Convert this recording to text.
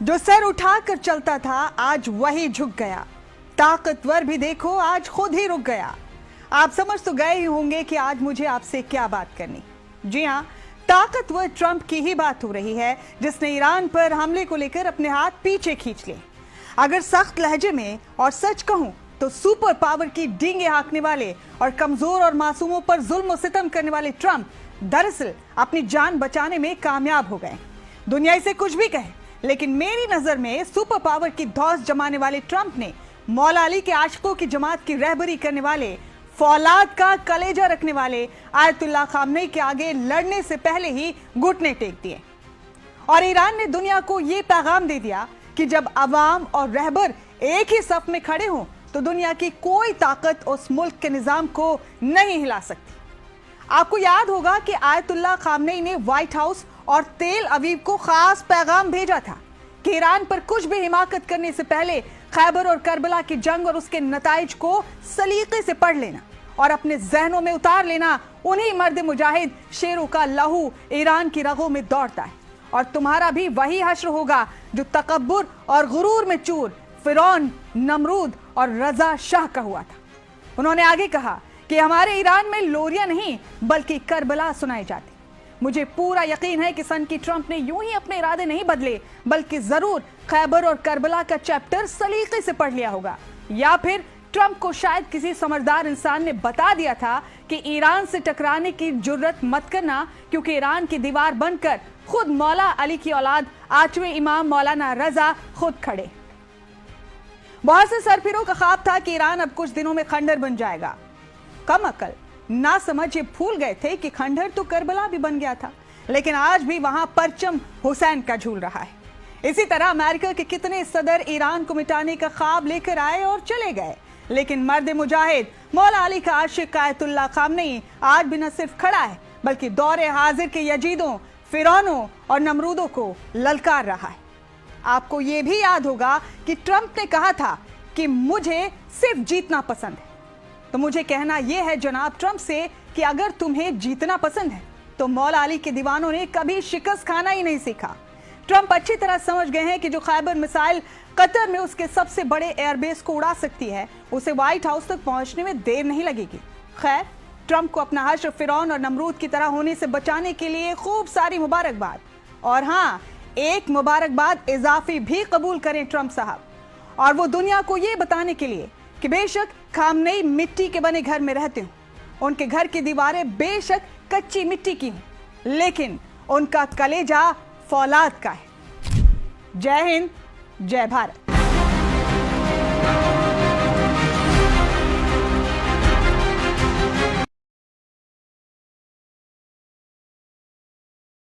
जो सर उठाकर चलता था आज वही झुक गया। ताकतवर भी देखो आज खुद ही रुक गया। आप समझ तो गए ही होंगे कि आज मुझे आपसे क्या बात करनी। जी हाँ, ताकतवर ट्रंप की ही बात हो रही है, जिसने ईरान पर हमले को लेकर अपने हाथ पीछे खींच लिए। अगर सख्त लहजे में और सच कहूं तो सुपर पावर की डींगे हाँकने वाले और कमजोर और मासूमों पर जुल्म और सितम करने वाले ट्रंप दरअसल अपनी जान बचाने में कामयाब हो गए। दुनिया इसे कुछ भी कहे, लेकिन मेरी नजर में सुपर पावर की धौंस जमाने वाले ट्रंप ने मौला अली के आशिकों की जमात की रहबरी करने वाले, फौलाद का कलेजा रखने वाले आयतुल्लाह खामनेई के आगे लड़ने से पहले ही घुटने टेक दिए। और ईरान ने दुनिया को यह पैगाम दे दिया कि जब अवाम और रहबर एक ही सफ में खड़े हों तो दुनिया की कोई ताकत उस मुल्क के निजाम को नहीं हिला सकती। आपको याद होगा कि आयतुल्लाह खामनेई ने व्हाइट हाउस और तेल अवीव को खास पैगाम भेजा था कि ईरान पर कुछ भी हिमाकत करने से पहले खैबर और करबला की जंग और उसके नताइज को सलीके से पढ़ लेना और अपने जहनों में उतार लेना। उन्हीं मर्द मुजाहिद शेरों का लहू ईरान की रगों में दौड़ता है और तुम्हारा भी वही हश्र होगा जो तकब्बुर और गुरूर में चूर फिरौन, नमरूद और रजा शाह का हुआ था। उन्होंने आगे कहा कि हमारे ईरान में लोरियां नहीं बल्कि करबला सुनाई जाती। मुझे पूरा यकीन है कि सन की ट्रंप ने यूं ही अपने इरादे नहीं बदले, बल्कि जरूर खैबर और करबला का चैप्टर सलीके से पढ़ लिया होगा, या फिर ट्रंप को शायद किसी समझदार इंसान ने बता दिया था कि ईरान से टकराने की जुर्रत मत करना, क्योंकि ईरान की दीवार बनकर खुद मौला अली की औलाद 8वें इमाम मौलाना रजा खुद खड़े। बहुत से सरफिरों का ख्वाब था कि ईरान अब कुछ दिनों में खंडर बन जाएगा। कम अकल ना समझ ये भूल गए थे कि खंडर तो करबला भी बन गया था, लेकिन आज भी वहां परचम हुसैन का झूल रहा है। इसी तरह अमेरिका के कितने सदर ईरान को मिटाने का ख्वाब लेकर आए और चले गए, लेकिन मर्द मुजाहिद मौला अली का आशिक आयतुल्लाह खामनेई आज भी न सिर्फ खड़ा है बल्कि दौरे हाजिर के यजीदों, फिरौनों और नमरूदों को ललकार रहा है। आपको यह भी याद होगा कि ट्रंप ने कहा था कि मुझे सिर्फ जीतना पसंद है। तो मुझे कहना यह है जनाब ट्रंप से कि अगर तुम्हें जीतना पसंद है तो मौला अली के दीवानों ने कभी शिकस्त खाना ही नहीं सीखा। ट्रंप अच्छी तरह समझ गए हैं कि जो खैबर मिसाइल कतर में उसके सबसे बड़े एयरबेस को उड़ा सकती है, उसे व्हाइट हाउस तक पहुंचने में देर नहीं लगेगी। खैर, ट्रंप को अपना हश्र फिरौन और नमरूद की तरह होने से बचाने के लिए खूब सारी मुबारकबाद। और हाँ, एक मुबारकबाद इजाफी भी कबूल करें ट्रंप साहब, और वो दुनिया को ये बताने के लिए कि बेशक खामनेई मिट्टी के बने घर में रहते हो, उनके घर की दीवारें बेशक कच्ची मिट्टी की हों, लेकिन उनका कलेजा फौलाद का है। जय हिंद, जय भारत।